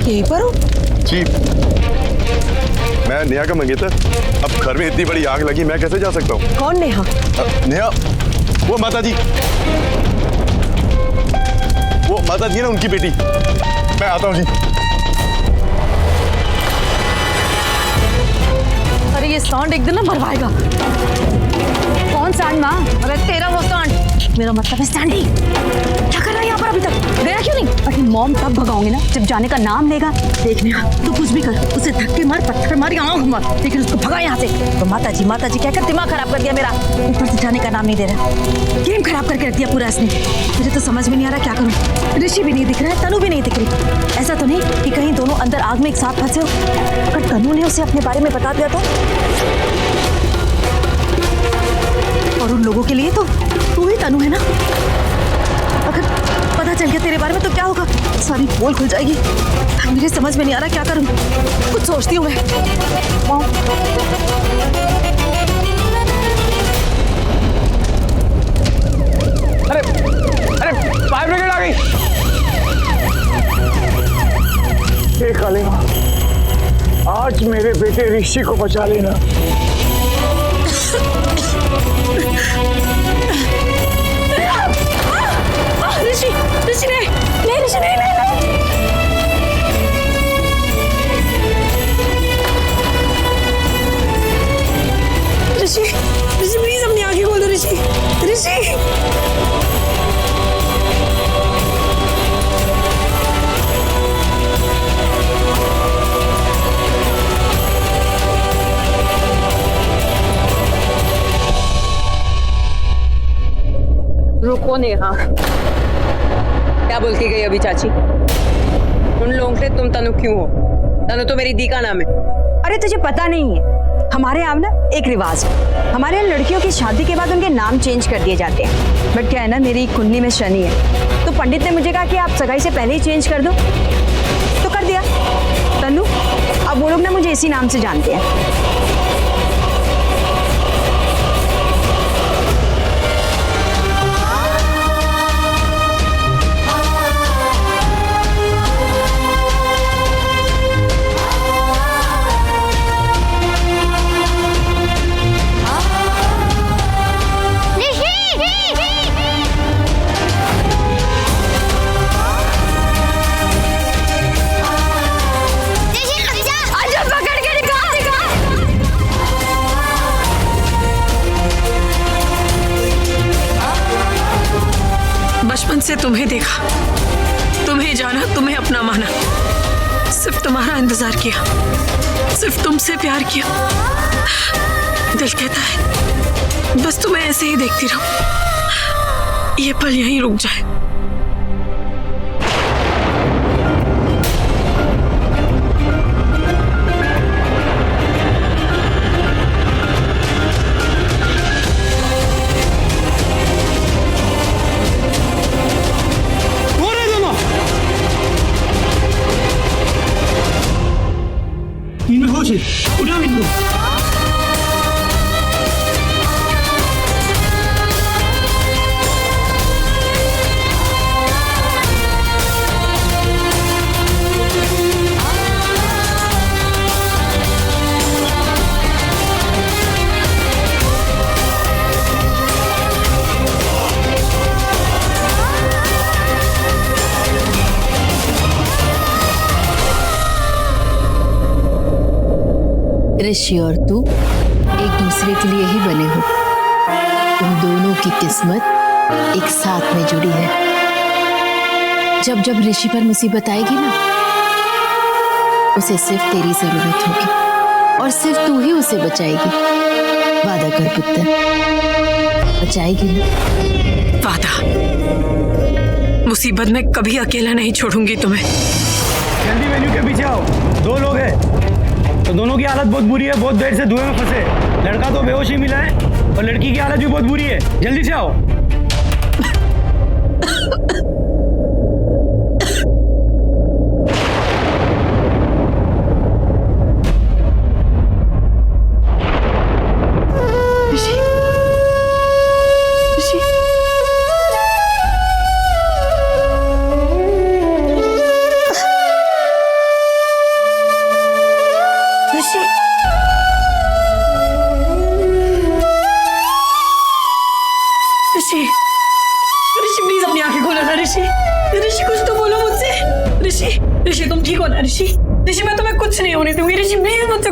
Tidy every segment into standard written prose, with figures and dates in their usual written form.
यहीं पर हो? जी, मैं नेहा का मंगेतर। अब घर में इतनी बड़ी आग लगी, मैं कैसे जा सकता हूँ? कौन नेहा? नेहा, वो माता जी है ना, उनकी बेटी। मैं आता हूँ जी। अरे ये सांड एक दिन ना मरवाएगा। कौन सांड माँ? अरे तेरा वो सांड, मेरा मतलब है सैंडी। क्या कर रहा है यहाँ पर? अभी तक गया क्यों नहीं? अरे मॉम तब भगाऊंगी ना जब जाने का नाम लेगा। देखने तू कुछ भी कर, उसे धक्के मार, पत्थर मार या आंख मार, लेकिन उसको भगा यहाँ से। तो माता जी कहकर दिमाग खराब कर दिया मेरा। ऊपर से जाने का नाम नहीं दे रहा, गेम खराब करके रख दिया पूरा इसने। मुझे तो समझ में नहीं आ रहा क्या करूँ। ऋषि भी नहीं दिख रहा है, तनु भी नहीं दिख रही। ऐसा तो नहीं कि कहीं दोनों अंदर आग में एक साथ फंसे हो? अगर तनु ने उसे अपने बारे में बता दिया तो? और उन लोगों के लिए तो तू ही तनु है ना। अगर पता चल गया तेरे बारे में तो क्या होगा? सारी पोल खुल जाएगी। मेरे समझ में नहीं आ रहा क्या करूं। कुछ सोचती हूँ मैं। अरे फायर ब्रिगेड आ गई। हे काली माँ, आज मेरे बेटे ऋषि को बचा लेना। ऋषि नहीं। ऋषि प्लीज अपनी आंखें खोल दो। ऋषि रुको नेहा, क्या बोल के गई अभी चाची? उन लोगों से तुम तनु क्यों हो? तनु तो मेरी दी का नाम है। अरे तुझे पता नहीं है, हमारे यहाँ ना एक रिवाज है। हमारे यहाँ लड़कियों की शादी के बाद उनके नाम चेंज कर दिए जाते हैं। बट क्या है ना, मेरी कुंडली में शनि है, तो पंडित ने मुझे कहा कि आप सगाई से पहले ही चेंज कर दो, तो कर दिया। तनु, अब वो लोग ना मुझे इसी नाम से जानते हैं। बचपन से तुम्हें देखा, तुम्हें जाना, तुम्हें अपना माना, सिर्फ तुम्हारा इंतजार किया, सिर्फ तुमसे प्यार किया। दिल कहता है बस तुम्हें ऐसे ही देखती रहूं, ये पल यहीं रुक जाए। उठो इनको। ऋषि और तू एक दूसरे के लिए ही बने हो। तुम दोनों की किस्मत एक साथ में जुड़ी है। जब जब ऋषि पर मुसीबत आएगी ना, उसे सिर्फ तेरी जरूरत होगी और सिर्फ तू ही उसे बचाएगी। वादा कर पुत्र, बचाएगी ना? वादा। मुसीबत में कभी अकेला नहीं छोड़ूंगी तुम्हें। जल्दी वेन्यू के पीछे आओ, 2 लोग हैं। तो दोनों की हालत बहुत बुरी है, बहुत देर से धुएं में फंसे। लड़का तो बेहोश ही मिला है और लड़की की हालत भी बहुत बुरी है। जल्दी से आओ।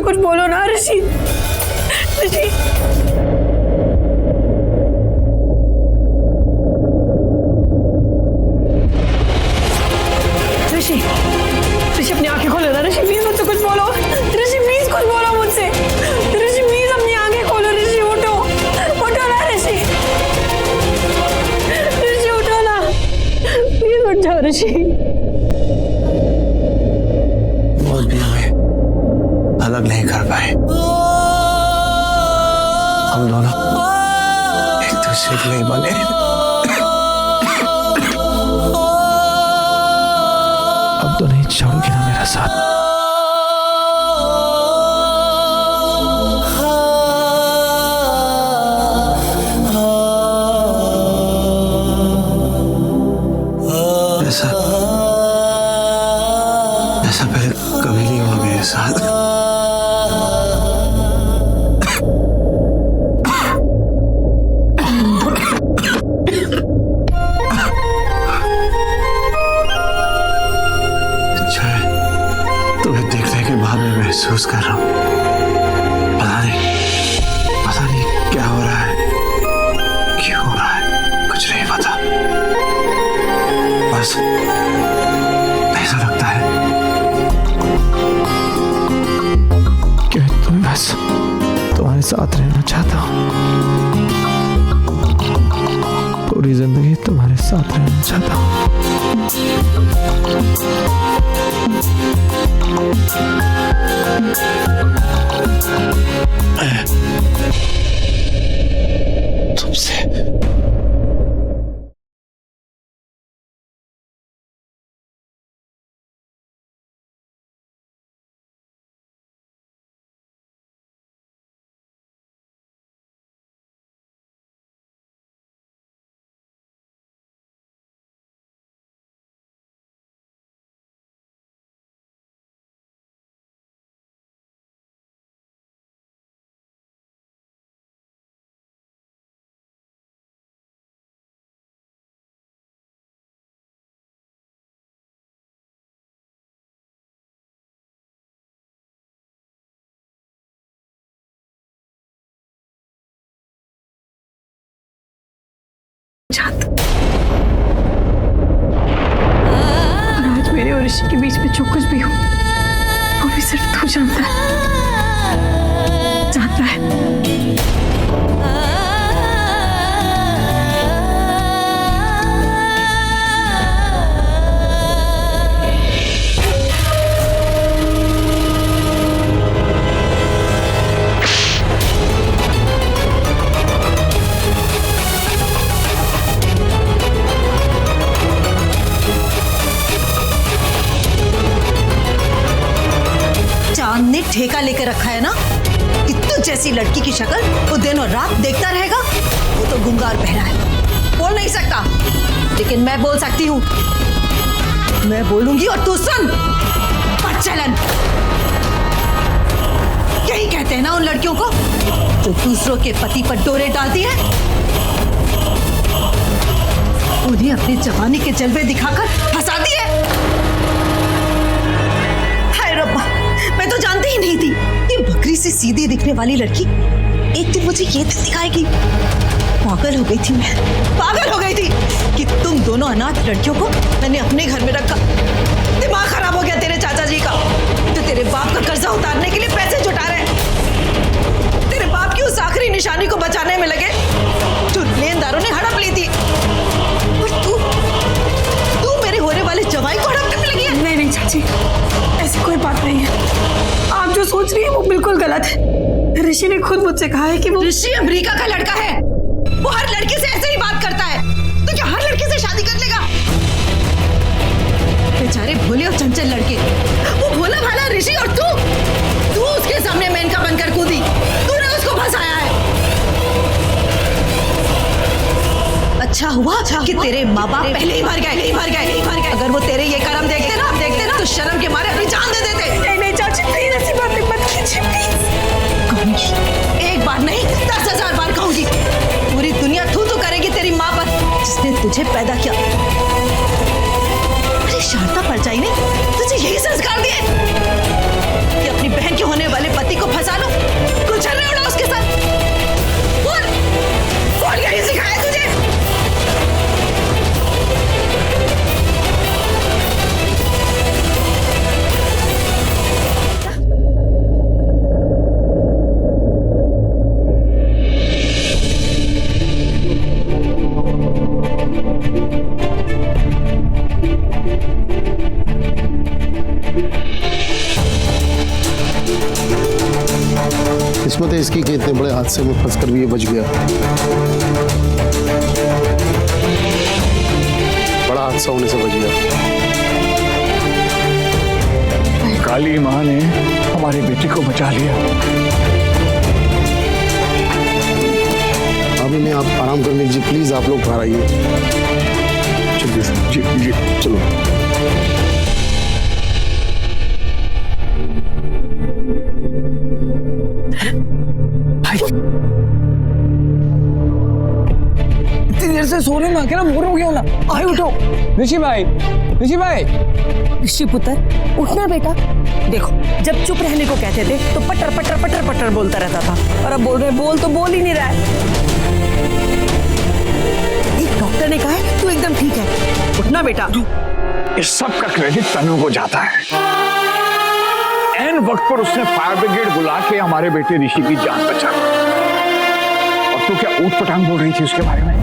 कुछ बोलो ना ऋषि। ऋषि ऋषि ऋषि अपनी आंखें खोलो ना ऋषि, प्लीज मुझसे कुछ बोलो। ऋषि प्लीज कुछ बोलो मुझसे। ऋषि प्लीज अपनी आंखें खोलो। ऋषि उठो, उठो ना ऋषि। ऋषि उठो ना, प्लीज उठ जाओ ऋषि। वो भी हमें अलग नहीं कर पाए। हम दोनों एक दूसरे के लिए बने। अब तो नहीं छोड़ोगी ना मेरा साथ? ऐसा ऐसा पहले कभी नहीं हुआ मेरे साथ। अच्छा है तुम्हें देखने के बाद मैं महसूस कर रहा हूँ, पता नहीं क्या हो रहा है, क्यों हो रहा है, कुछ नहीं पता। बस ऐसा लगता है कि मैं तुम्हें बस तुम्हारे साथ रहना चाहता हूँ, पूरी जिंदगी तुम्हारे साथ रहना चाहता हूँ। तुमसे और आज मेरे और ऋषि के बीच में जो कुछ भी हो वो भी सिर्फ तू जानता है। चांद ने ठेका लेकर रखा है ना कि तू जैसी लड़की की शक्ल वो दिन और रात देखता रहेगा। वो तो गूंगा और बहरा है, बोल नहीं सकता, लेकिन मैं बोल सकती हूँ। मैं बोलूंगी और तू सुन। बदचलन यही कहते हैं ना उन लड़कियों को जो दूसरों के पति पर डोरे डालती है। उन्हें अपनी जवानी के जलवे दिखाकर फंसाती है। हाय रब्बा, मैं तो जानती ही नहीं थी कि बकरी से सीधी दिखने वाली लड़की एक दिन मुझे ये दिखाएगी। पागल हो गई थी मैं, पागल हो गई थी कि तुम दोनों अनाथ लड़कियों को मैंने अपने घर में रखा। दिमाग खराब हो गया तेरे चाचा जी का, तो तेरे बाप का कर्जा उतारने के लिए पैसे जुटा रहे हैं। तेरे बाप की उस आखिरी निशानी को बचाने में लगे जो लेनदारों ने हड़प ली थी। और तू मेरे होने वाले जवाई को हड़पने में लगी है। नहीं चाची, ऐसी कोई बात नहीं है। आप जो सोच रही है वो बिल्कुल गलत है। ऋषि ने खुद मुझसे कहा है कि वो ऋषि अमेरिका का लड़का है। वो हर लड़की से ऐसे ही बात करता है, तो क्या हर लड़की से शादी कर लेगा? बेचारे भोले और चंचल लड़के, वो भोला भाला ऋषि और तू उसके सामने मेनका बनकर कूदी। तूने उसको फंसाया है। अच्छा हुआ कि तेरे माँ बाप पहले ही मर गए। अगर वो तेरे ये कर्म देखते ना तो शर्म के मारे अपनी जान दे देते। नहीं चाची, प्लीज ऐसी बातें मत कीजिए, प्लीज। कहूंगी, एक बार नहीं 10,000 बार कहूंगी। पूरी दुनिया थू करेगी तेरी माँ पर जिसने तुझे पैदा किया। अरे शारदा परजाई ने तुझे यही संस्कार दिए कि अपनी बहन के होने वाले पति को किस्मत है इसकी कि इतने बड़े हादसे में फंसकर भी ये बच गया। बड़ा हादसा होने से बच गया। काली माँ ने हमारे बेटे को बचा लिया। अभी मैं आप आराम करने दीजिए प्लीज, आप लोग बाहर आइए। चलिए जी जी चलो। इतनी देर से सो रहे में अकेला बोर हो गया ना। आए उठो ऋषि भाई, ऋषि भाई। ऋषि पुत्र उठना बेटा। देखो जब चुप रहने को कहते थे तो पटर पटर पटर पटर बोलता रहता था, और अब बोल ही नहीं रहा है। एक डॉक्टर ने कहा है तू एकदम ठीक है, उठना बेटा। इस सब का क्रेडिट तनु को जाता है। एन वक्त पर उसने फायर ब्रिगेड बुला के हमारे बेटे ऋषि की जान बचा। और तू क्या ऊट पटांग बोल रही थी उसके बारे में?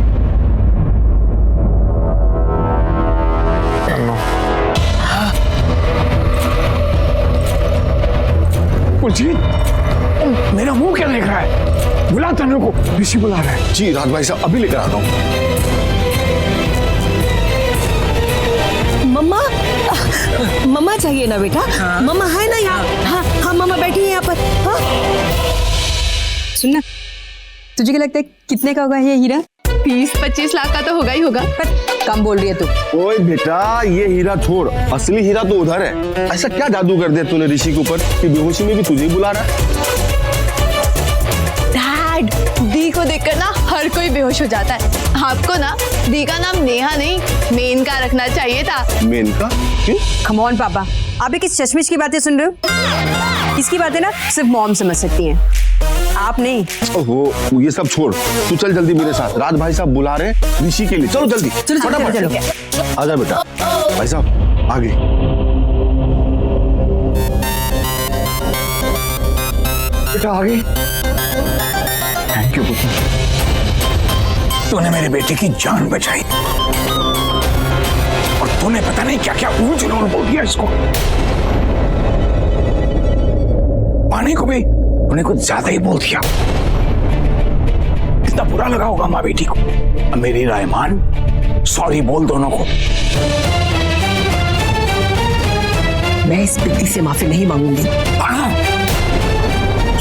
जी, मेरा मुंह क्या देख रहा है? बुला तनु को, ऋषि बुला रहा है। जी राज भाई साहब अभी लेकर आता हूँ। मम्मा चाहिए ना बेटा? हाँ। मम्मा है ना यहाँ? हाँ हाँ मम्मा बैठी है यहाँ पर। हाँ? सुनना, तुझे क्या लगता है कितने का होगा ये हीरा? 20-25 लाख का तो होगा ही होगा। कम बोल रही है तू। ओए बेटा ये हीरा छोड़, असली हीरा तो उधर है। ऐसा क्या जादू कर दिया तूने ऋषि के ऊपर कि बेहोशी में भी तुझे ही बुला रहा है? डैड, दी को देखकर ना हर कोई बेहोश हो जाता है। आपको ना दी का नाम नेहा नहीं मेनका रखना चाहिए था। मेनका? क्यों? कम ऑन पापा, आप किस चश्मिश की बातें सुन रहे हो? इसकी बातें ना सिर्फ मॉम समझ सकती हैं, आप नहीं। ओहो ये सब छोड़, तू चल जल्दी मेरे साथ। राज भाई साहब बुला रहे ऋषि के लिए। चलो जल्दी फटाफट। आजा बेटा। भाई साहब आगे। बेटा आगे। थैंक यू पुत्र, तूने मेरे बेटे की जान बचाई। और तूने पता नहीं क्या क्या ऊंच नीच बोल दिया इसको। पानी को भी तूने कुछ ज्यादा ही बोल दिया। कितना बुरा लगा होगा माँ बेटी को। अब मेरी राय मान, सॉरी बोल दोनों को। मैं इस बिल्ली से माफी नहीं मांगूंगी।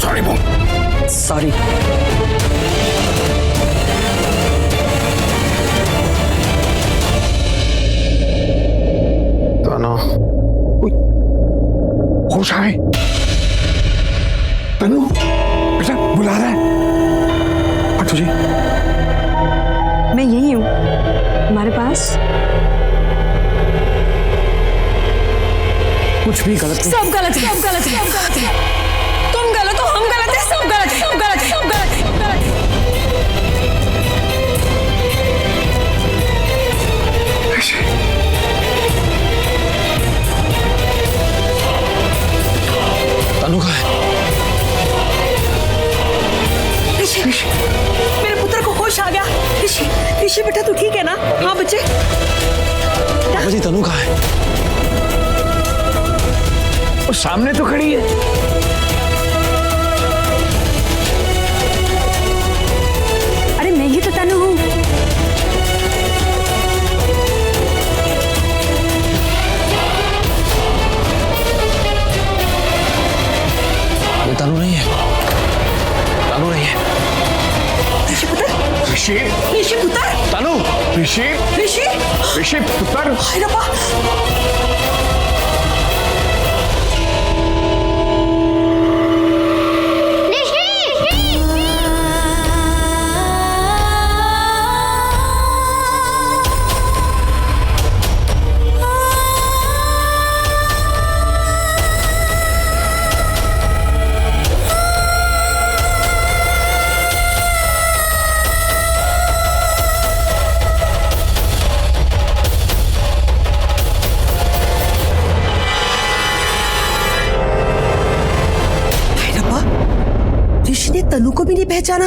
सॉरी बोल। सॉरी। तनु, होश आए। तनु बेटा बुला रहा है। और तुझे? मैं यही हूँ हमारे पास। कुछ भी गलत नहीं। सब गलत है, सब गलत है, सब गलत है। तुम गलत हो, हम गलत है, सब गलत है, सब गलत है, सब गलत है, सब गलत है। तनु कहाँ है? ऋषि, मेरे पुत्र को होश आ गया। ऋषि, ऋषि बेटा तू ठीक है ना? हाँ बच्चे। पापा जी तनु कहाँ है? वो सामने तो खड़ी है। अरे मैं ही तो तनु हूँ। ये तनु नहीं है, तनु नहीं है। ऋषि पुत्र, ऋषि, ऋषि पुत्र, तनु, ऋषि, ऋषि, ऋषि पुत्र। हाय रब्बा। ऋषि ने तनु को भी नहीं पहचाना।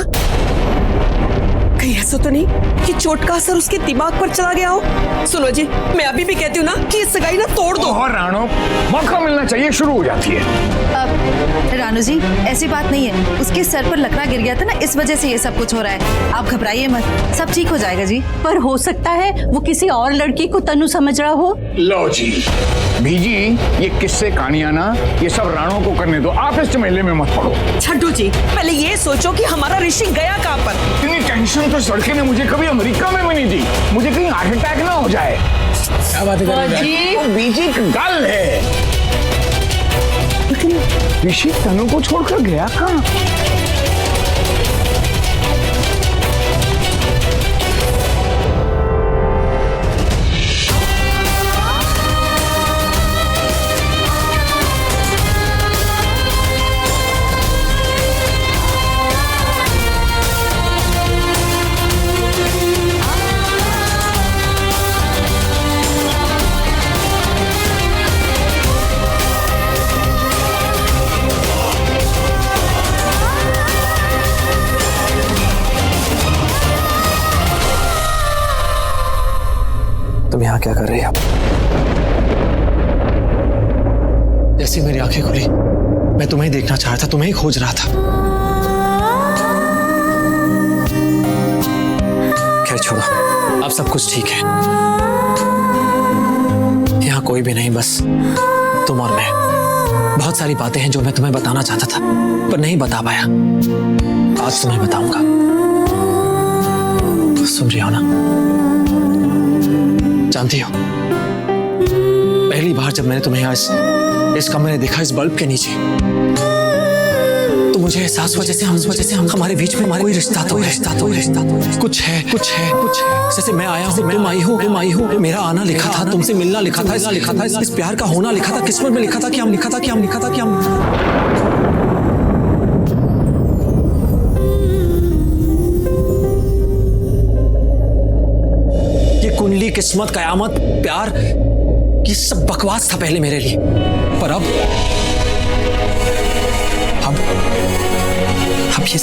कहीं ऐसा तो नहीं कि चोट का असर उसके दिमाग पर चला गया हो। सुनो जी, मैं अभी भी कहती हूँ ना कि ये सगाई ना तोड़ दो। और राणो, मौका मिलना चाहिए, शुरू हो जाती है। रानू जी, ऐसी बात नहीं है, उसके सर पर लकड़ा गिर गया था ना, इस वजह से ये सब कुछ हो रहा है। आप घबराइए मत, सब ठीक हो जाएगा जी। पर हो सकता है वो किसी और लड़की को तनु समझ रहा हो। लो जी बीजी, ये किस्से कहानियां ना ये सब राणो को करने दो, आप इस झमेले में मत पड़ो। छड्डू जी, पहले ये सोचो कि हमारा ऋषि गया कहाँ पर। इतनी टेंशन तो सड़के ने मुझे कभी अमेरिका में भी नहीं दी, मुझे कहीं हार्ट अटैक ना हो जाए। क्या बात है बीजी, गल है, लेकिन ऋषि तनु को छोड़कर गया कहाँ? तुम यहाँ क्या कर रही हो? जैसे मेरी आंखें खुली मैं तुम्हें ही देखना चाह रहा था, तुम्हें ही खोज रहा था। खैर छोड़ो, अब सब कुछ ठीक है। यहाँ कोई भी नहीं, बस तुम और मैं। बहुत सारी बातें हैं जो मैं तुम्हें बताना चाहता था पर नहीं बता पाया, आज तुम्हें बताऊंगा। सुन रही हो ना? जानती हो, पहली बार जब मैंने तुम्हें इस कमरे में देखा, इस बल्ब के नीचे, तो मुझे एहसास हुआ जैसे हम हमारे बीच में कोई रिश्ता तो है, कुछ है। जैसे मैं आया हूँ, तुम आई हो, मेरा आना लिखा था, तुमसे मिलना लिखा था, इस प्यार का होना लिखा था, किस्मत में लिखा था कि हम कुंडली, किस्मत, कयामत, प्यार, ये सब बकवास था पहले मेरे लिए, पर अब ये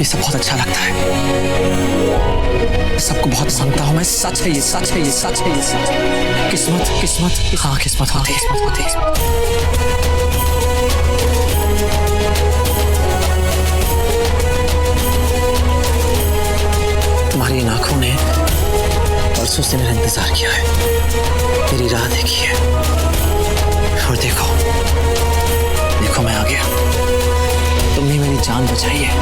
सब बहुत अच्छा लगता है। सबको बहुत मानता हूं मैं, सच है ये। किस्मत, हाँ किस्मत होती है। तुम्हारी इन आंखों ने परसों से मेरा इंतजार किया है, मेरी राह देखी है, और देखो मैं आ गया। तुमने मेरी जान बचाई है,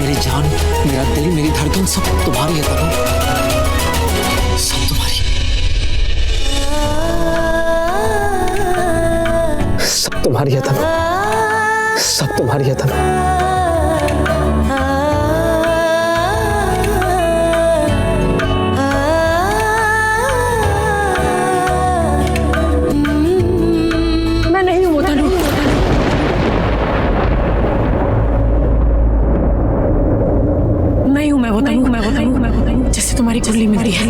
मेरी जान, मेरा दिल, मेरी धड़कन सब तुम्हारी है तनु, सब तुम्हारी, सब तुम्हारी है तनु, सब तुम्हारी है तनु। तुम्हारी कुंडली मिलती है।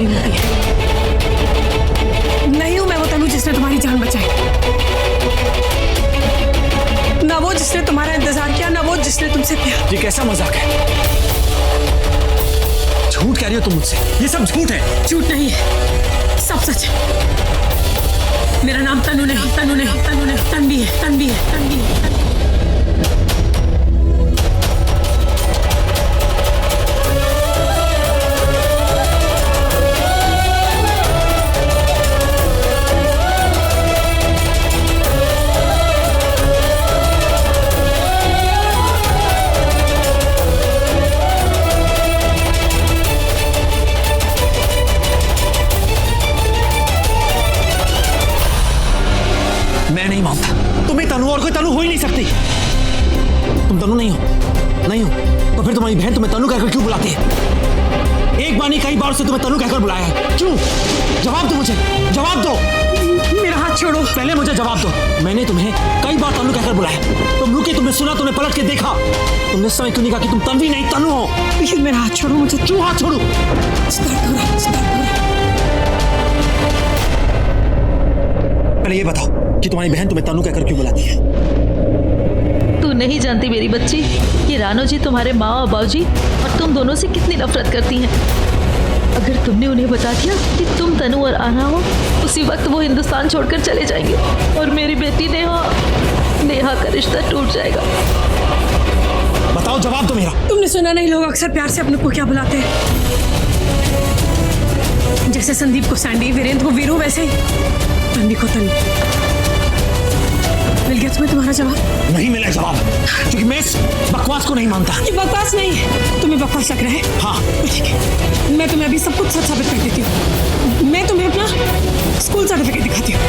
नहीं हूं मैं वो तनु जिसने तुम्हारी जान बचाई, ना वो जिसने तुम्हारा इंतजार किया, ना वो जिसने तुमसे प्यार। ये कैसा मजाक है? झूठ कह रही हो तुम मुझसे, ये सब झूठ है। झूठ नहीं है, सब सच है। मेरा नाम तनु नहीं, तन्वी है। मैं नहीं मानता, तुम्हें तनु और कोई तनु हो ही नहीं सकती। तुम तनु नहीं हो तो फिर तुम्हारी बहन तुम्हें तनु कहकर क्यों बुलाती है? एक बार नहीं कई बार से तुम्हें तनु कहकर बुलाया है, क्यों? जवाब दो मुझे, जवाब दो। मेरा हाथ छोड़ो, पहले मुझे जवाब दो। मैंने तुम्हें कई बार तनु कहकर बुलाया, तुम रुकी, तुमने सुना, तुमने पलट के देखा, तुमने समय क्यों नहीं कहा कि तुम तन्वी नहीं तनु हो? मेरा हाथ छोड़ो मुझे। क्यों हाथ छोड़ू? पहले ये बताओ कि तुम्हारी बहन तुम्हें तनु कहकर क्यों बुलाती है? तू तू नहीं जानती मेरी बच्ची कि रानो जी तुम्हारे माँ और बाबूजी और तुम दोनों से कितनी नफरत करती हैं। अगर तुमने उन्हें बता दिया कि तुम तनु और आना हो, उसी वक्त वो हिंदुस्तान छोड़कर चले जाएंगे और मेरी बेटी नेहा का रिश्ता टूट जाएगा। बताओ जवाब दो मेरा। तुमने सुना नहीं, लोग अक्सर प्यार से अपने को क्या बुलाते हैं? जैसे संदीप को सैंडी, वीरेंद्र को वीरू, वैसे ही तन्वी को तनु। मिल गया तुम्हें तुम्हारा जवाब? नहीं मिला जवाब, क्योंकि मैं इस बकवास को नहीं मानता। ये बकवास नहीं, तुम्हें बकवास लग रहा है? हाँ। ठीक है, मैं तुम्हें अभी सब कुछ सच साबित कर देती हूँ। मैं तुम्हें अपना स्कूल सर्टिफिकेट दिखाती हूँ।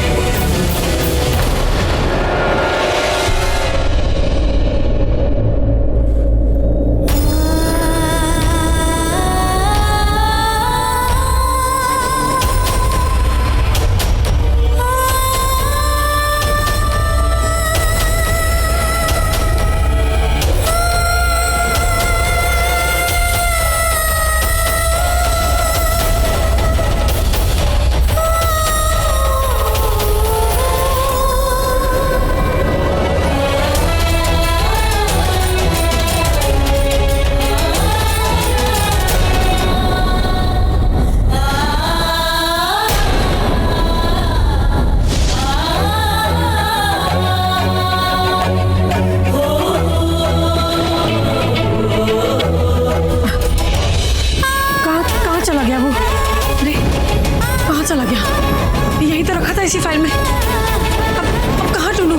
इसी फाइल में। अब कहाँ ढूंढूं?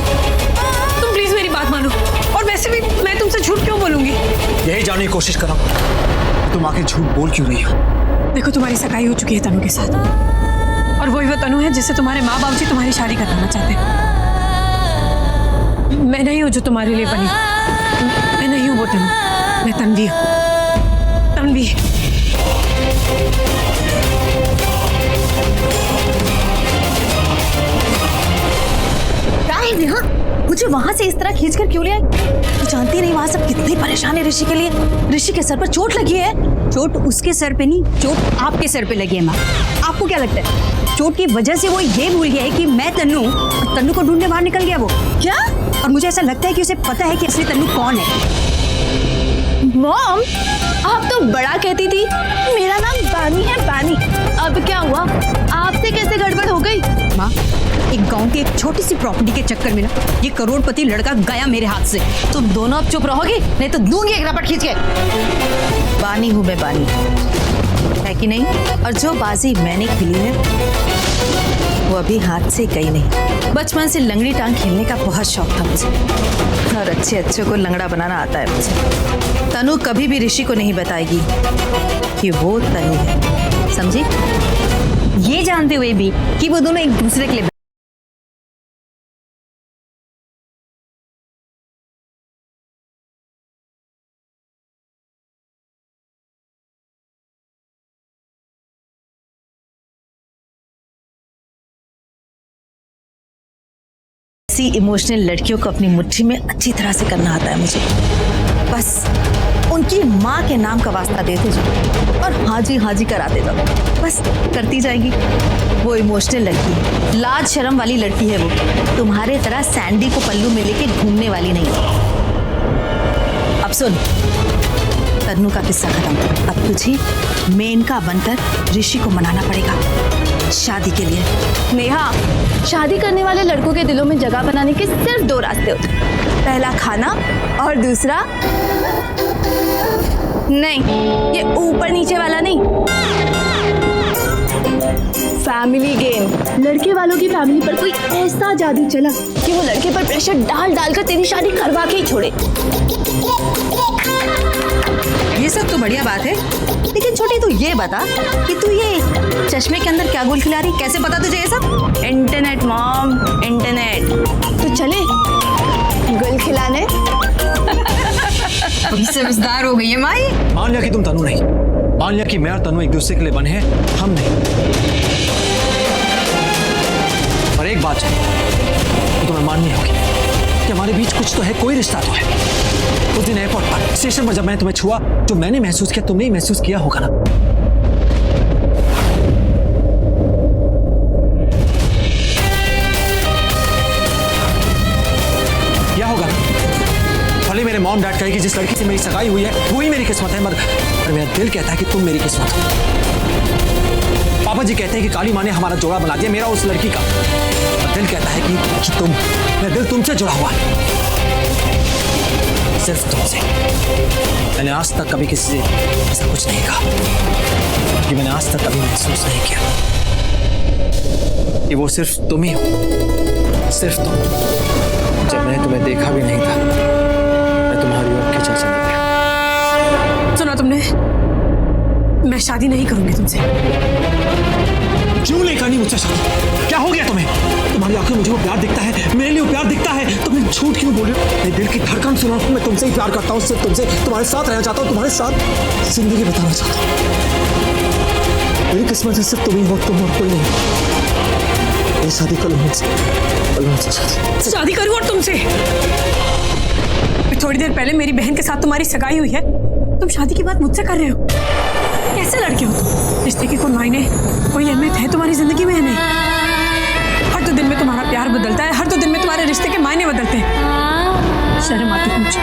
तुम प्लीज मेरी बात मानो। और वैसे भी मैं तुमसे झूठ क्यों बोलूंगी? यही जानने की कोशिश कर रहा हूँ, तुम आखिर झूठ बोल क्यों रही हो? देखो, तुम्हारी सगाई हो चुकी है तनु के साथ, और वही वो तनु है जिससे तुम्हारे माँ बाप जी तुम्हारी शादी करवाना चाहते हैं। मैं नहीं हूँ जो तुम्हारे लिए बनी, मैं नहीं हूँ वो तनु, मैं तन्वी हूँ। तन्वी। नेहा, मुझे वहां से इस तरह खींचकर क्यों ले आई? तू जानती नहीं वहां सब कितनी परेशान है ऋषि के लिए। ऋषि के सर पर चोट लगी है। चोट उसके सर पे नहीं, चोट आपके सर पे लगी है माँ। आपको क्या लगता है चोट की वजह से वो ये भूल गया है कि मैं तन्नू, और तन्नू को ढूंढने बाहर निकल गया वो? क्या? और मुझे ऐसा लगता है कि उसे पता है कि असली तन्नू कौन है। मॉम, आप तो बड़ा कहती थी मेरा नाम बानी है, बानी। अब क्या हुआ? आपसे कैसे गड़बड़ हो गई? माँ, एक गांव की एक छोटी सी प्रॉपर्टी के चक्कर में ना ये करोड़पति लड़का गया मेरे हाथ से। तुम दोनों अब चुप रहोगी, नहीं तो दूंगी एक रपट खींच के। बानी हूँ मैं, बानी है कि नहीं? और जो बाजी मैंने खेली है वो अभी हाथ से गई नहीं। बचपन से लंगड़ी टांग खेलने का बहुत शौक था मुझे, और अच्छे अच्छे को लंगड़ा बनाना आता है मुझे। तनु कभी भी ऋषि को नहीं बताएगी कि वो तनु है, समझी? ये जानते हुए भी कि वो दोनों एक दूसरे के लिए ऐसी इमोशनल लड़कियों को अपनी मुट्ठी में अच्छी तरह से करना आता है मुझे। बस उनकी माँ के नाम का वास्ता देते जाओ और हाँ जी कराते जाओ, बस करती जाएगी। वो इमोशनल लड़की है, लाज शर्म वाली लड़की है वो। तुम्हारे तरह सैंडी को पल्लू में लेके घूमने वाली नहीं है। अब सुन, तन्नू का किस्सा खत्म। अब तुझे मेनका बनकर ऋषि को मनाना पड़ेगा शादी के लिए। नेहा, शादी करने वाले लड़कों के दिलों में जगह बनाने के सिर्फ दो रास्ते होते हैं, पहला खाना और दूसरा नहीं, ये ऊपर नीचे वाला नहीं, फैमिली गेम। लड़के वालों की फैमिली पर कोई ऐसा जादू चला कि वो लड़के पर प्रेशर डाल डाल कर तेरी शादी करवा के ही छोड़े। ये सब तो बढ़िया बात है, लेकिन छोटी तू ये बता कि तू ये चश्मे के अंदर क्या गोल खिला रही? कैसे पता तुझे ये सब? Internet mom, internet. तो चले गुल खिलाने। अभी समझदार हो गई है माई। मान लिया कि तुम तनु नहीं, मान लिया कि मैं और तनु एक दूसरे के लिए बने हैं, हम नहीं। और एक बात तो तुम्हें माननी होगी कि हमारे बीच कुछ तो है, कोई रिश्ता तो है। उस दिन एयरपोर्ट पर स्टेशन पर जब मैंने तुम्हें छुआ, जो मैंने महसूस किया तुमने ही महसूस किया होगा ना। क्या होगा ना? मेरे मॉम डैड कहे कि जिस लड़की से मेरी सगाई हुई है वही मेरी किस्मत है, मगर मेरा दिल कहता है कि तुम मेरी किस्मत हो। पापा जी कहते हैं कि काली माँ ने हमारा जोड़ा बना दिया, मेरा उस लड़की का। और दिल कहता है कि तुम, मेरा दिल तुमसे जुड़ा हुआ है, सिर्फ तुमसे। मैंने आज तक कभी किसी से ऐसा कुछ नहीं कहा कि मैंने आज तक कभी महसूस नहीं किया कि वो सिर्फ तुम ही हो, सिर्फ तुम। जब मैंने तुम्हें देखा भी नहीं था मैं तुम्हारी ओर खिंचा चल गया। सुना तुमने? मैं शादी नहीं करूंगी तुमसे। क्यों नहीं करनी मुझसे शादी? क्या हो गया तुम्हें? तुम्हारी आंखों में मुझे वो प्यार दिखता है, मेरे लिए वो प्यार दिखता है, तुम झूठ क्यों बोल रहे हो? मेरे दिल की धड़कन सुनो, मैं तुमसे ही प्यार करता हूँ, सिर्फ तुमसे, तुम्हारे साथ रहना चाहता हूँ, तुम्हारे साथ जिंदगी बिताना चाहता हूँ। मेरी किस्मत है सिर्फ तुम ही हो, तुम और कोई नहीं। ये शादी करो मुझसे, शादी करूँ और तुमसे? थोड़ी देर पहले मेरी बहन के साथ तुम्हारी सगाई हुई है, तुम शादी की बात मुझसे कर रहे हो? कैसे लड़के हो तुम? रिश्ते के कोई मायने, कोई अहमियत है तुम्हारी जिंदगी में? नहीं। हर 2 दिन में तुम्हारा प्यार बदलता है, हर 2 दिन में तुम्हारे रिश्ते के मायने बदलते हैं। शर्म आती है मुझे,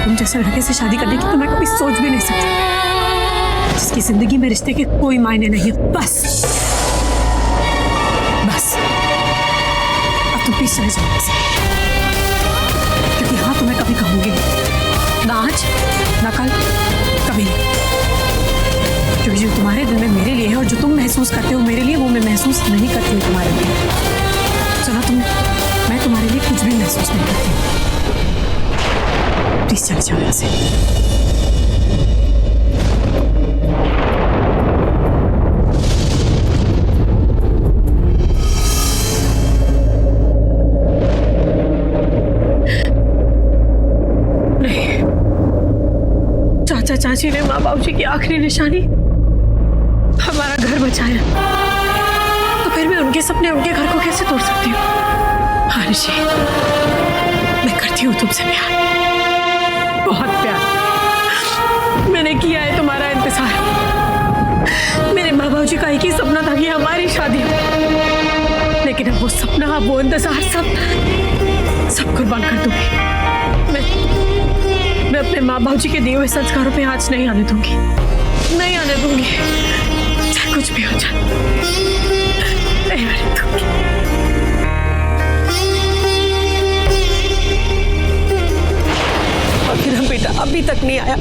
तुम जैसे लड़के से शादी करने की तो मैं कभी सोच भी नहीं सकती, जिसकी जिंदगी में रिश्ते के कोई मायने नहीं है। बस अब तुम प्लीज चले जाओ, क्योंकि हाँ तुम्हें कभी कहूंगी ना, आज ना कल, कभी नहीं। क्योंकि जो तुम्हारे दिल में मेरे लिए है और जो तुम महसूस करते हो मेरे लिए, वो मैं महसूस नहीं करती हूँ तुम्हारे लिए। सुना तुमने? मैं तुम्हारे लिए कुछ भी महसूस नहीं करती। प्लीज चले जाओ यहाँ से। नहीं, चाचा चाची ने माँ बाबू जी की आखिरी निशानी हमारा घर बचाया, तो फिर मैं उनके सपने, उनके घर को कैसे तोड़ सकती हूँ? हाँ ऋषि, मैं करती हूँ तुमसे प्यार, बहुत प्यार। मैंने किया है तुम्हारा इंतजार। मेरे माँ बाबू जी का एक ही सपना था कि हमारी शादी हो, लेकिन अब वो सपना, अब वो इंतजार सब कुर्बान कर दूंगी। मैं अपने माँ बाबू जी के दिए हुए संस्कारों पे आँच नहीं आने दूंगी, नहीं आने दूंगी, चाहे कुछ भी हो जाए, नहीं आने दूंगी। आखिर हम बेटा अभी तक नहीं आया।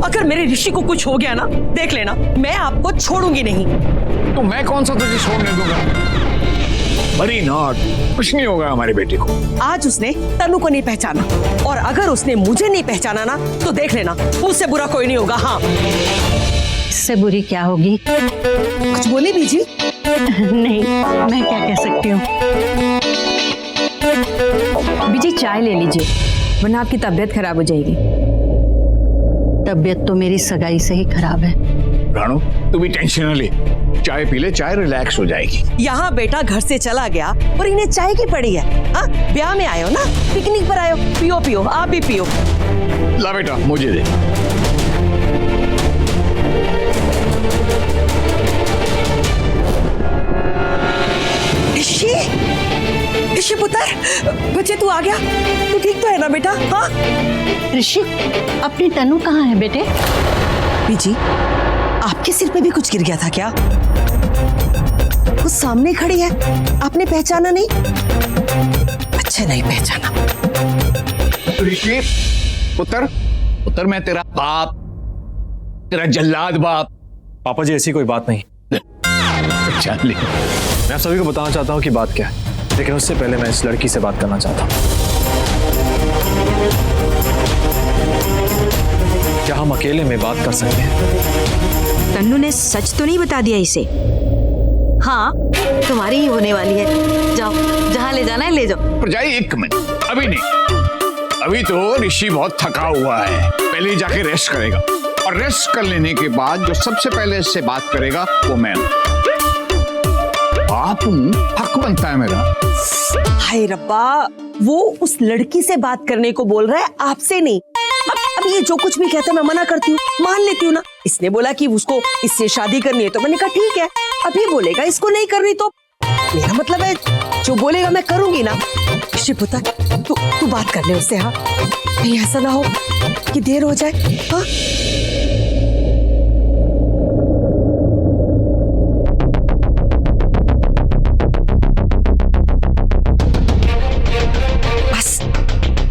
अगर मेरे ऋषि को कुछ हो गया ना, देख लेना, मैं आपको छोड़ूंगी नहीं। तो मैं कौन सा तुझे छोड़ने दूंगा? बड़ी नॉट, कुछ नहीं होगा हमारे बेटे को। आज उसने तनु को नहीं पहचाना, और अगर उसने मुझे नहीं पहचाना ना, तो देख लेना, उससे बुरा कोई नहीं होगा। हाँ, इससे बुरी क्या होगी? कुछ बोली बीजी? नहीं, मैं क्या कह सकती हूँ। बीजी चाय ले लीजिए, वरना आपकी तबीयत खराब हो जाएगी। तबीयत तो मेरी सगाई से ही खराब है। रानू, तू भी टेंशन न ले, चाय पी ले, चाय रिलैक्स हो जाएगी। यहाँ बेटा घर से चला गया और इन्हें चाय की पड़ी है। हाँ, ब्याह में आयो ना, पिकनिक पर आयो, पियो पियो, आप भी पियो। ला बेटा, मुझे दे। ऋषि पुत्र, बच्चे तू आ गया? तू ठीक तो है ना बेटा? हाँ ऋषि, अपनी तनु कहाँ है बेटे? बीजी, आपके सिर पे भी कुछ गिर गया था क्या? वो सामने खड़ी है, आपने पहचाना नहीं? अच्छा नहीं पहचाना। ऋषि पुत्र, पुत्र मैं तेरा बाप, तेरा जल्लाद बाप। पापा जी ऐसी कोई बात नहीं। पहचान ली। मैं आप सभी को बताना चाहता हूँ कि बात क्या है, लेकिन उससे पहले मैं इस लड़की से बात करना चाहता हूँ। क्या हम अकेले में बात कर सकते हैं? तन्नू ने सच तो नहीं बता दिया इसे? हाँ, तुम्हारी ही होने वाली है। जाओ, जहाँ ले जाना है ले जाओ। पर जाइए, एक मिनट, अभी नहीं, अभी तो ऋषि बहुत थका हुआ है, पहले ही जाके रेस्ट करेगा, और रेस्ट कर लेने के बाद जो सबसे पहले इससे बात करेगा वो मैं। आप हक बनता है मेरा। हाय रब्बा, वो उस लड़की से बात करने को बोल रहा है, आपसे नहीं। अब ये जो कुछ भी कहता है मैं मना करती हूँ, मान लेती हूँ ना। इसने बोला कि उसको इससे शादी करनी है, तो मैंने कहा ठीक है। अब ये बोलेगा इसको नहीं करनी, तो मेरा मतलब है जो बोलेगा मैं करूंगी ना। ऋषि पुत्र तू बात कर ले उससे। हाँ, कहीं ऐसा ना हो कि देर हो जाए। हाँ, बस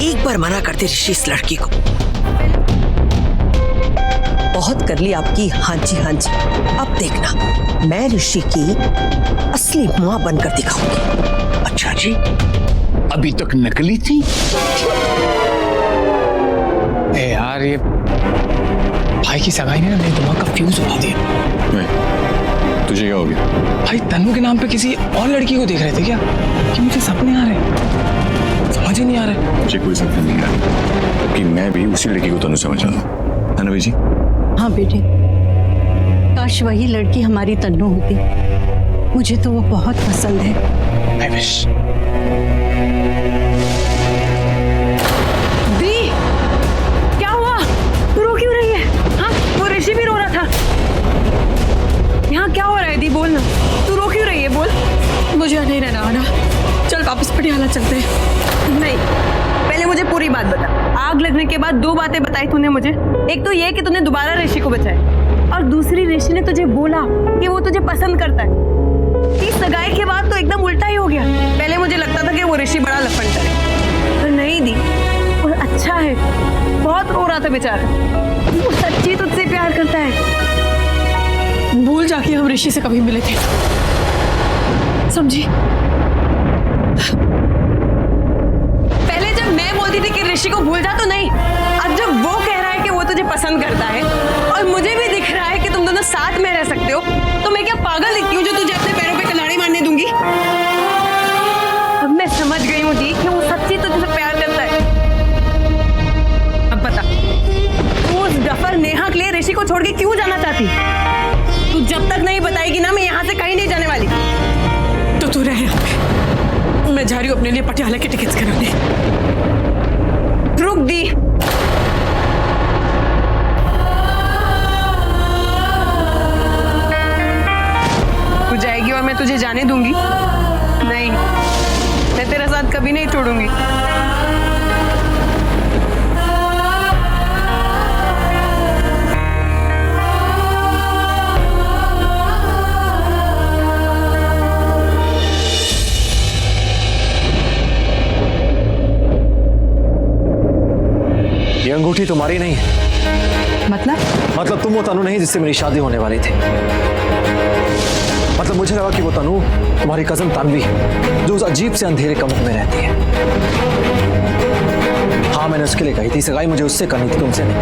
एक बार मना कर दे ऋषि इस लड़की को। बहुत कर ली आपकी हाँ जी हाँ जी। अब देखना मैं ऋषि की असली मां बनकर दिखाऊंगी। अच्छा जी, अभी तक नकली थी। ए यार, ये भाई की सगाई ने ना मेरे दिमाग का फ्यूज उड़ा दिया। तुझे क्या हो गया? भाई तन्नू के नाम पे किसी और लड़की को देख रहे थे क्या? कि मुझे सपने आ रहे हैं, समझ ही नहीं आ रहा है। मुझे कोई सपना नहीं आ रहा कि मैं भी उसी लड़की को तनु समझ रहा हूँ, है ना जी? हाँ बेटे, काश वही लड़की हमारी तन्नू होती। मुझे तो वो बहुत पसंद है। I wish। दी, क्या हुआ? तू रो क्यों रही है? हाँ, वो ऋषि भी रो रहा था। यहाँ क्या हो रहा है दी? बोल ना, तू रो क्यों रही है? बोल। मुझे नहीं रहना आना, चल वापस पटियाला चलते हैं। नहीं, पहले मुझे पूरी बात बता। आग लगने के बाद 2 बातें बताई तूने मुझे। एक तो ये कि तूने दोबारा ऋषि को बचाया, और दूसरी ऋषि ने तुझे बोला कि वो तुझे पसंद करता है। इस सगाई के बाद तो एकदम उल्टा ही हो गया। पहले मुझे लगता था कि वो ऋषि बड़ा लफंडा है, पर नहीं दी, वो अच्छा है। बहुत रो रहा था बेचारा, वो सच्ची तुझसे प्यार करता है। भूल जाके हम ऋषि से कभी मिले थे, समझी? पहले जब मैं बोलती थी कि ऋषि को भूल जा तो नहीं, अब जब वो कह रहा है कि वो तुझे पसंद करता है और मुझे भी दिख रहा है कि तुम दोनों साथ में रह सकते हो, तो मैं क्या पागल दिखती हूँ जो तुझे अपने पैरों पे कुल्हाड़ी मारने दूंगी? अब मैं समझ गई हूँ दी कि वो सच्ची तुझसे प्यार करता है। अब बता, तू उस डफर नेहा के लिए ऋषि को छोड़ के क्यों जाना चाहती? तू जब तक नहीं बताएगी ना, मैं यहाँ से कहीं नहीं जाने वाली। तो तू रह यहाँ पे, मैं जा रही हूँ अपने लिए पटियाला के टिकट्स कराने। रुक दी, तू जाएगी और मैं तुझे जाने दूंगी? नहीं, मैं तेरा साथ कभी नहीं छोड़ूंगी। ये अंगूठी तुम्हारी नहीं है। मतलब तुम वो तनु नहीं जिससे मेरी शादी होने वाली थी। मतलब मुझे लगा कि वो तनु तुम्हारी कजन तन्वी है, जो उस अजीब से अंधेरे कमरे में रहती है। हाँ, मैंने उसके लिए कही थी सगाई मुझे उससे करनी थी, तुमसे नहीं।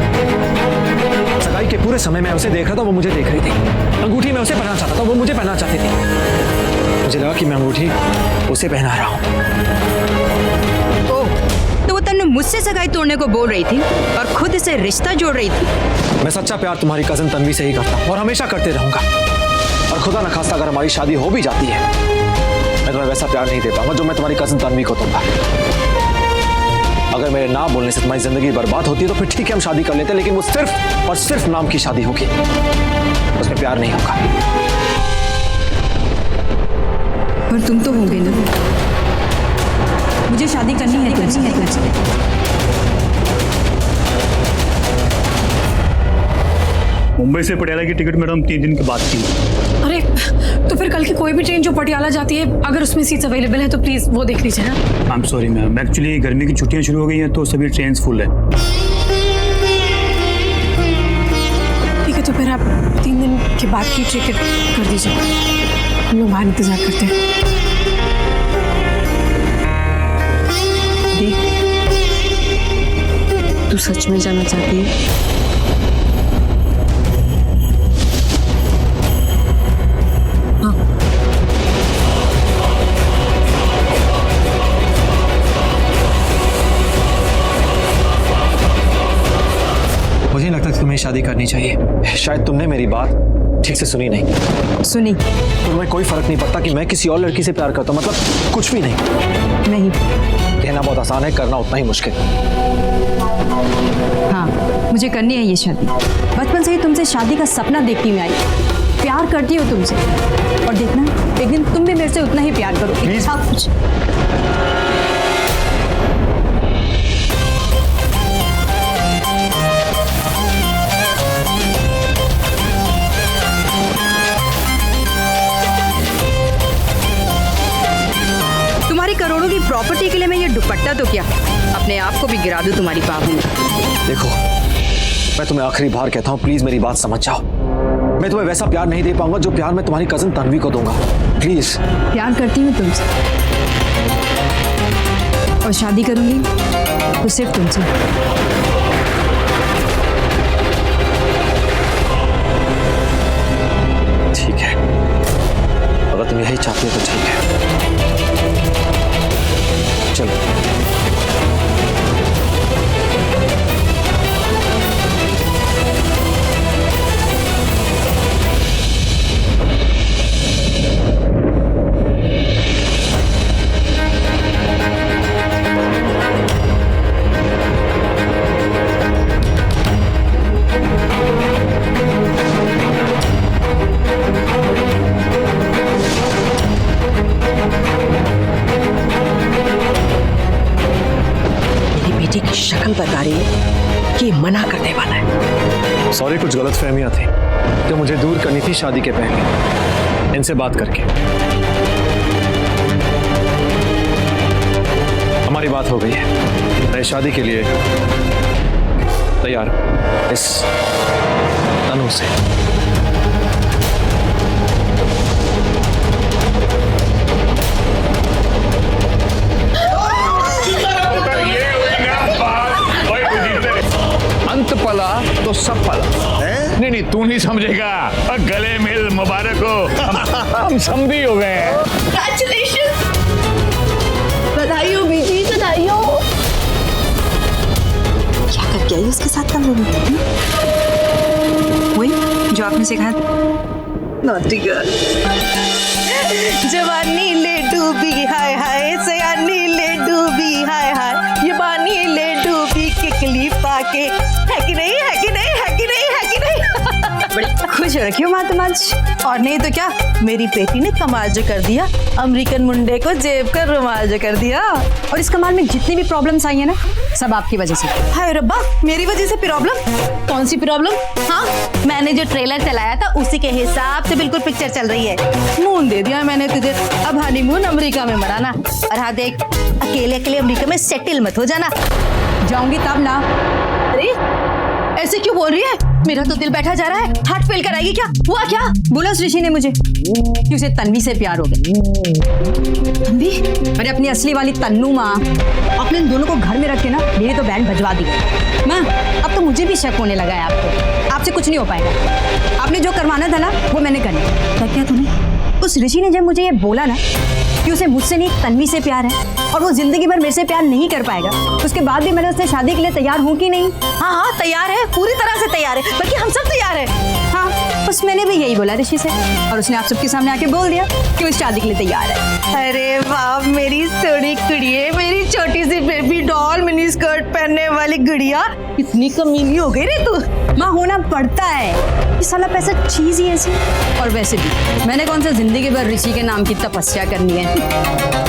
सगाई के पूरे समय मैं उसे देख रहा था, वो मुझे देख रही थी। अंगूठी मैं उसे पहनना चाहता था, वो मुझे पहनना चाहती थी। मुझे लगा कि मैं अंगूठी उसे पहना रहा हूँ। तो वो तन्नू मुझसे सगाई तोड़ने को बोल रही थी और खुद इसे रिश्ता जोड़ रही थी। मैं सच्चा प्यार तुम्हारी कजन तन्वी से ही करता हूँ और हमेशा करते रहूंगा। और खुदा न खास्ता अगर हमारी शादी हो भी जाती है, मैं तुम्हें वैसा प्यार नहीं दे पाऊंगा जो मैं तुम्हारी कजन तन्वी को दूंगा। अगर मेरे ना बोलने से तुम्हारी जिंदगी बर्बाद होती है तो फिर ठीक है, हम शादी कर लेते हैं, लेकिन वो सिर्फ और सिर्फ नाम की शादी होगी, उसमें प्यार नहीं होगा। पर तुम तो होगे ना? मुझे शादी करनी है तुमसे। मुंबई से पटियाला की टिकट मैडम 3 दिन के बाद की। अरे तो फिर कल की कोई भी ट्रेन जो पटियाला जाती है, अगर उसमें सीट्स अवेलेबल है तो प्लीज वो देख लीजिए ना। I am sorry ma'am, actually गर्मी की छुट्टियां शुरू हो गई हैं तो सभी ट्रेन फुल है। ठीक है, तो फिर आप 3 दिन के बाद की टिकट कर दीजिए, हम लोग बाहर इंतजार करते हैं। तू सच में जाना चाहती है? मुझे लगता है तुम्हें शादी करनी चाहिए। शायद तुमने मेरी बात ठीक से सुनी नहीं। सुनी। तुम्हें कोई फर्क नहीं पड़ता कि मैं किसी और लड़की से प्यार करता हूँ, मतलब कुछ भी नहीं। नहीं, कहना बहुत आसान है, करना उतना ही मुश्किल। हाँ, मुझे करनी है ये शादी। बचपन से ही तुमसे शादी का सपना देखती मैं आई। प्यार करती हो तुमसे, और देखना एक दिन तुम भी मेरे से उतना ही प्यार करो। Please. सब कुछ। तुम्हारी करोड़ों की प्रॉपर्टी के लिए मैं ये दुपट्टा तो क्या, अपने आप को भी गिरा दूं तुम्हारी बाहों में। देखो, मैं तुम्हें आखिरी बार कहता हूँ, प्लीज मेरी बात समझ जाओ। मैं तुम्हें वैसा प्यार नहीं दे पाऊंगा जो प्यार मैं तुम्हारी कजन तन्वी को दूंगा। प्लीज। प्यार करती हूँ तुमसे, और शादी करूंगी तो सिर्फ तुमसे। ठीक है, अगर तुम यही चाहती हो तो ठीक है। चलो। बेटे की शक्ल बता रही है कि मना करने वाला है। सॉरी, कुछ गलतफहमियां थी जो मुझे दूर करनी थी शादी के पहले, इनसे बात करके। हमारी बात हो गई है, मैं शादी के लिए तैयार हूं इस तनु से। अंत पला तो सब पला। नहीं, तू नहीं समझेगा। गले मिल, मुबारक हो। हम समझी हो गए हैं। बधाई हो बीजी, बधाई हो। क्या करके आई उसके साथ कम लोगों ने? वही जो आपने सिखाया था। Naughty girl. जवानी ले डूबी हाय हाय, सयानी ले डूबी हाय हाय, ये बानी ले डूबी किकली पाके, है कि नहीं, है कि नहीं, है कि नहीं, है कि नहीं? बड़ी खुश हो रखी हो माँ तुम आज। और नहीं तो क्या, मेरी बेटी ने कमाल जो कर दिया, अमेरिकन मुंडे को जेब का रुमाल जो कर दिया। और इस कमाल में जितनी भी प्रॉब्लम्स आई है ना, सब आपकी वजह से। हाय रब्बा, मेरी वजह से प्रॉब्लम? कौन सी प्रॉब्लम? हाँ, मैंने जो ट्रेलर चलाया था उसी के हिसाब से बिल्कुल पिक्चर चल रही है। मून दे दिया मैंने तुझे, अब हनीमून अमेरिका में मनाना। और हाँ देख, अकेले अकेले अमेरिका में सेटल मत हो जाना। जाऊंगी तब ना। अरे ऐसे क्यों बोल रही है? मेरा तो दिल बैठा जा रहा है। हार्ट फेल कराएगी क्या? हुआ क्या? बोला उस ऋषि ने मुझे कि उसे तन्वी से प्यार हो गया। तन्वी? अरे अपनी असली वाली तन्नू माँ, आपने इन दोनों को घर में रख के ना मेरी तो बैंड भजवा दी माँ। अब तो मुझे भी शक होने लगा है आपको। आपसे कुछ नहीं हो पाएगा। आपने जो करवाना था ना वो मैंने कर लिया। क्या तूने? उस ऋषि ने जब मुझे ये बोला ना कि उसे मुझसे नहीं तन्वी से प्यार है और वो जिंदगी भर मेरे से प्यार नहीं कर पाएगा, उसके बाद भी मैंने उससे शादी के लिए तैयार हूँ कि नहीं? हाँ हाँ तैयार है, पूरी तरह से तैयार है, बल्कि हम सब तैयार है। हाँ, बस मैंने भी यही बोला ऋषि से, और उसने आप सबके सामने आके बोल दिया कि वो शादी के लिए तैयार है। अरे वाह मेरी सोनी गुड़िया, मेरी छोटी सी बेबी डॉल, मिनी स्कर्ट पहनने वाली गुड़िया, इतनी कमीनी हो गई रे तू। माँ, होना पड़ता है, ये साला पैसा चीज ही ऐसी। और वैसे भी मैंने कौन सा जिंदगी भर ऋषि के नाम की तपस्या करनी है।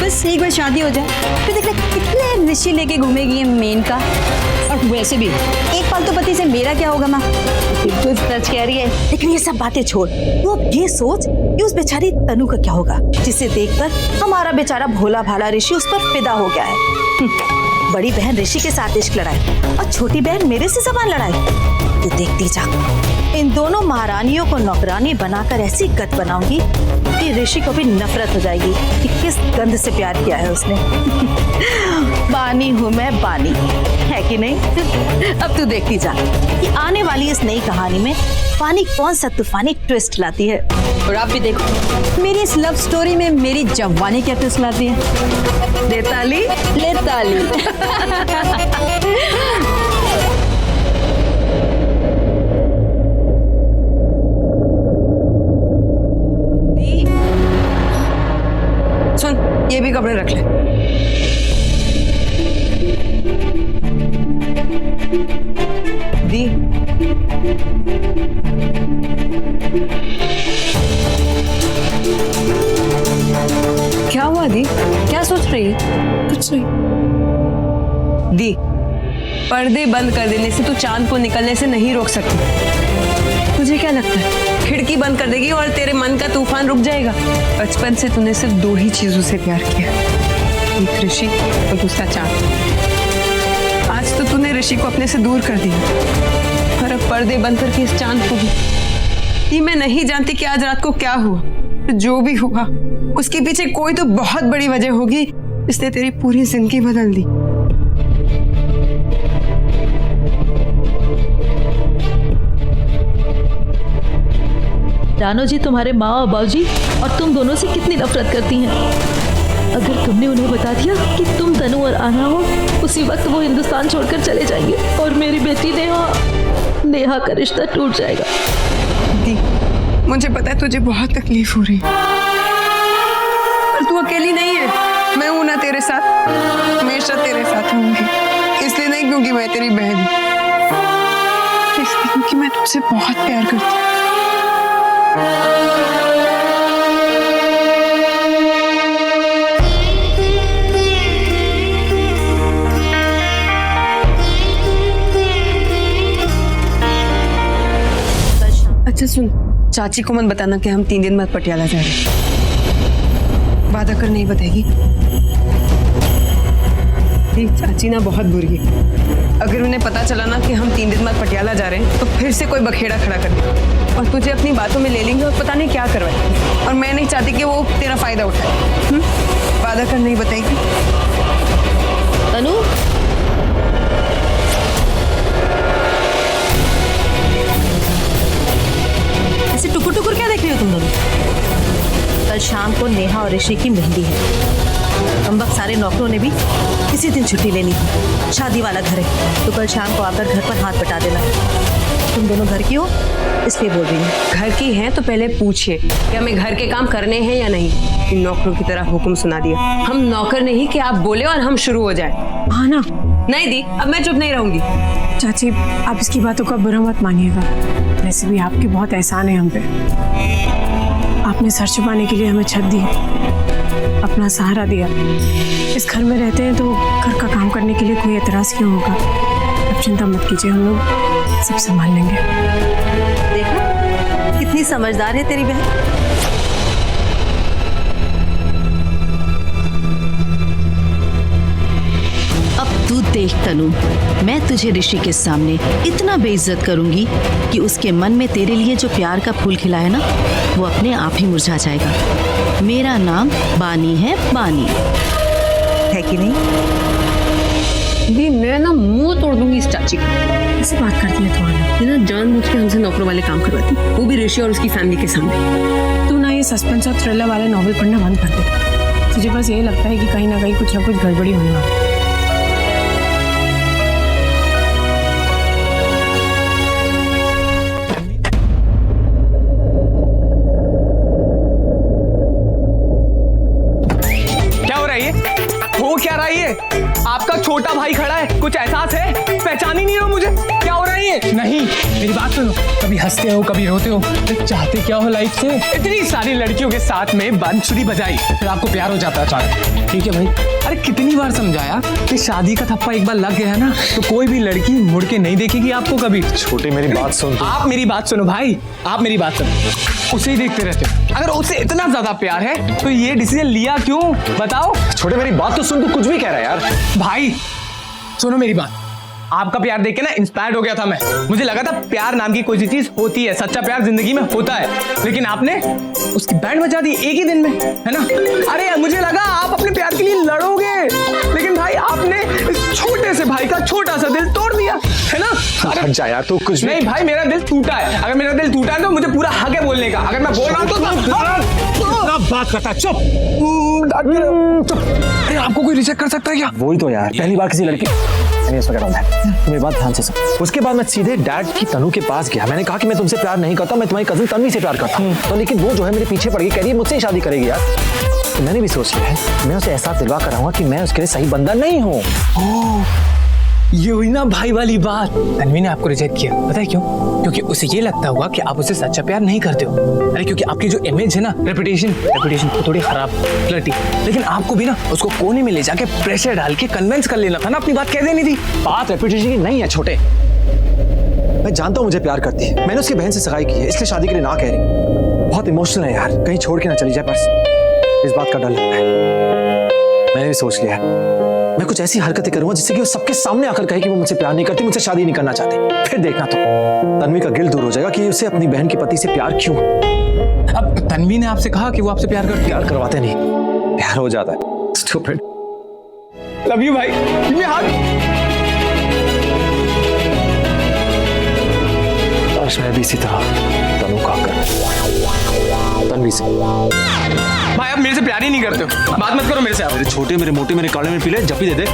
बस एक बार शादी हो जाए फिर देखना कितने ऋषि लेके घूमेगी ये मेन का। और वैसे भी एक फालतू पति से मेरा क्या होगा माँ? बिल्कुल सच कह रही है, लेकिन ये सब बातें छोड़, तू अब ये सोच कि उस बेचारी तनु का क्या होगा, जिसे देखकर हमारा बेचारा भोला भाला ऋषि उस पर फिदा हो गया है। बड़ी बहन ऋषि के साथ इश्क लड़ाई और छोटी बहन मेरे से जबान लड़ाई। तू देखती जा, इन दोनों महारानियों को नौकरानी बनाकर ऐसी गत बनाऊंगी कि ऋषि को भी नफरत हो जाएगी कि किस गंध से प्यार किया है उसने। बानी हूं मैं बानी, है कि नहीं? अब तू देखती जा कि आने वाली इस नई कहानी में पानी कौन सा तूफानी ट्विस्ट लाती है। और आप भी देखो मेरी इस लव स्टोरी में मेरी जवानी क्या ट्विस्ट लाती है। ले ताली, ले ताली। सुन, ये भी कपड़े रख ले। क्या हुआ दी? क्या सोच रही है? कुछ नहीं। दी, पर्दे बंद कर देने से तू चांद को निकलने से नहीं रोक सकती। तुझे क्या लगता है खिड़की बंद कर देगी और तेरे मन का तूफान रुक जाएगा? बचपन से तूने सिर्फ 2 ही चीजों से प्यार किया, एक ऋषि और दूसरा चांद। आज तो तूने ऋषि को अपने से दूर कर दिया और अब पर्दे बंद करके इस चांद को भी। ये मैं नहीं जानती कि आज रात को क्या हुआ, जो भी हुआ उसके पीछे कोई तो बहुत बड़ी वजह होगी जिसने तेरी पूरी जिंदगी बदल दी। रानो जी तुम्हारे माँ और बाबूजी और तुम दोनों से कितनी नफरत करती हैं। अगर तुमने उन्हें बता दिया कि तुम तनु और आना हो, उसी वक्त वो हिंदुस्तान छोड़कर चले जाएंगे और मेरी बेटी नेहा का रिश्ता टूट जाएगा। दी, मुझे पता है तुझे बहुत तकलीफ हो रही है, पर तू अकेली नहीं है। मैं हूं ना तेरे साथ, हमेशा तेरे साथ रहूंगी। इसलिए नहीं क्योंकि मैं तेरी बहन, इसलिए क्योंकि मैं तुझसे बहुत प्यार करती हूँ। अच्छा सुन, चाची को मत बताना कि हम 3 दिन बाद पटियाला जा रहे हैं। वादा कर नहीं बताएगी? चाची ना बहुत बुरी है। अगर उन्हें पता चला ना कि हम 3 दिन बाद पटियाला जा रहे हैं तो फिर से कोई बखेड़ा खड़ा कर देगा और तुझे अपनी बातों में ले लेंगे और पता नहीं क्या करवाएंगे। और मैं नहीं चाहती कि वो तेरा फायदा उठाए। वादा कर नहीं बताएगी? तनु, ऐसे टुकुर टुकुर क्या देख रही हो तुम दोनों? कल शाम को नेहा और ऋषि की मेहंदी है। हम वक्त सारे नौकरों ने भी इसी दिन छुट्टी लेनी थी। शादी वाला घर है तो कल शाम को आकर घर पर हाथ बटा देना। तुम दोनों घर की हो इसलिए बोल रही हूँ। घर की हैं तो पहले पूछिए कि हमें घर के काम करने हैं या नहीं। इन नौकरों की तरह हुक्म सुना दिया। हम नौकर नहीं कि आप बोले और हम शुरू हो जाए। हाँ ना? नहीं दी, अब मैं चुप नहीं रहूंगी। चाची, आप इसकी बातों का बुरा मत मानिएगा। वैसे भी आपके बहुत एहसान है हम पे। आपने सर छुपाने के लिए हमें छत दी, अपना सहारा दिया। इस घर में रहते हैं तो घर का काम करने के लिए कोई एतराज क्यों होगा? अब चिंता मत कीजिए, हम लोग सब संभाल लेंगे। देखा कितनी समझदार है तेरी बहन। अब तू देख तनु, मैं तुझे ऋषि के सामने इतना बेइज्जत करूंगी कि उसके मन में तेरे लिए जो प्यार का फूल खिला है ना, वो अपने आप ही मुरझा जाएगा। मेरा नाम बानी है, बानी है कि नहीं? दी, मैं ना मुंह तोड़ दूंगी इस चाची का। ऐसी बात करती है तुम्हारा? ये ना जानबूझ के हमसे नौकरों वाले काम करवाती, वो भी ऋषि और उसकी फैमिली के सामने। तू ना ये सस्पेंस और थ्रिलर वाले नॉवल पढ़ना बंद कर दे। तुझे बस यही लगता है कि कहीं ना कहीं कुछ ना कुछ गड़बड़ी होने वाली है। हो क्या रहा है? आपका छोटा भाई खड़ा है, कुछ एहसास है? पहचान ही नहीं हो मुझे? क्या हो रहा है ये? नहीं, मेरी बात सुनो। कभी हंसते हो, कभी रोते हो, चाहते क्या हो लाइफ से? इतनी सारी लड़कियों के साथ में बांसुरी बजाई, फिर आपको प्यार हो जाता है अचानक। ठीक है भाई। अरे कितनी बार समझाया कि शादी का थप्पा एक बार लग गया ना तो कोई भी लड़की मुड़ के नहीं देखेगी आपको कभी। छोटे मेरी बात सुन। आप मेरी बात सुनो भाई, आप मेरी बात सुनो। उसे ही देखते रहते हो। अगर उसे इतना ज्यादा प्यार है तो ये डिसीजन लिया क्यों? बताओ। छोटे मेरी बात तो सुन, तू कुछ भी कह रहा है यार। भाई सुनो मेरी बात, आपका प्यार देख के ना इंस्पायर्ड हो गया था मैं। मुझे लगा था प्यार नाम की कोई सी चीज होती है, सच्चा प्यार जिंदगी में होता है, लेकिन आपने उसकी बैंड बजा दी एक ही दिन में, है ना? अरे मुझे लगा आप अपने प्यार के लिए लड़ोगे, लेकिन भाई आपने इस छोटे से भाई का छोटा सा दिल तोड़ दिया, है ना? हट जा यार, तू कुछ नहीं भाई, मेरा दिल टूटा है। अगर मेरा दिल टूटा है तो मुझे पूरा हक है बोलने का। अगर मैं बोल रहा हूँ तो बात करता चुप। अरे आपको कोई रिजेक्ट कर सकता है क्या? वही तो यार, पहली बार किसी लड़की मेरी बात ध्यान से सुन। उसके बाद मैं सीधे डैड की तनु के पास गया। मैंने कहा कि मैं तुमसे प्यार नहीं करता, मैं तुम्हारी कजिन तन्वी से प्यार करता हूँ। तो लेकिन वो जो है मेरे पीछे पड़ गई, कह रही है मुझसे ही शादी करेगी यार। तो मैंने भी सोच लिया है, मैं उसे एहसास दिलवा कराऊंगा कि मैं उसके लिए सही बंदा नहीं हूँ। ये हुई ना भाई वाली बात। तन्वी ने आपको रिजेक्ट किया, पता है क्यों? क्योंकि उसे ये लगता होगा कि आप उसे सच्चा प्यार नहीं करते हो। अरे क्योंकि आपकी जो इमेज है ना, रेपुटेशन तो थोड़ी खराब फ्लर्टी। लेकिन आपको भी ना उसको कोने में ले जाके प्रेशर डाल के कन्विंस कर लेना था ना, अपनी बात कह देनी थी। बात रेपुटेशन की नहीं है छोटे। मैं जानता हूँ मुझे प्यार करती है, मैंने उसकी बहन से सगाई की है, इसलिए शादी के लिए ना कह रही। बहुत इमोशनल है यार, कहीं छोड़ के ना चली जाए, बस इस बात का डर लगता है। मैंने भी सोच लिया मैं कुछ ऐसी हरकतें करूंगा जिससे कि वो सबके सामने आकर कहे कि वो मुझसे प्यार नहीं करती, मुझसे शादी नहीं करना चाहती। फिर देखना तो तन्वी का गिल दूर हो जाएगा कि उसे अपनी बहन के पति से प्यार क्यों। अब तन्वी ने आपसे कहा कि वो आपसे प्यार करती है। प्यार करवाते नहीं, प्यार हो जाता है। स्टूपिड। लव यू भाई। ये हाथ काश मैं भी इसी तरह तनु का कर तन्वी से। भाई आप मेरे से प्यार ही नहीं करते हो, बात मत करो मेरे से। आप मेरे छोटे, मेरे मोटे, मेरे काले में पीले जब भी दे दे।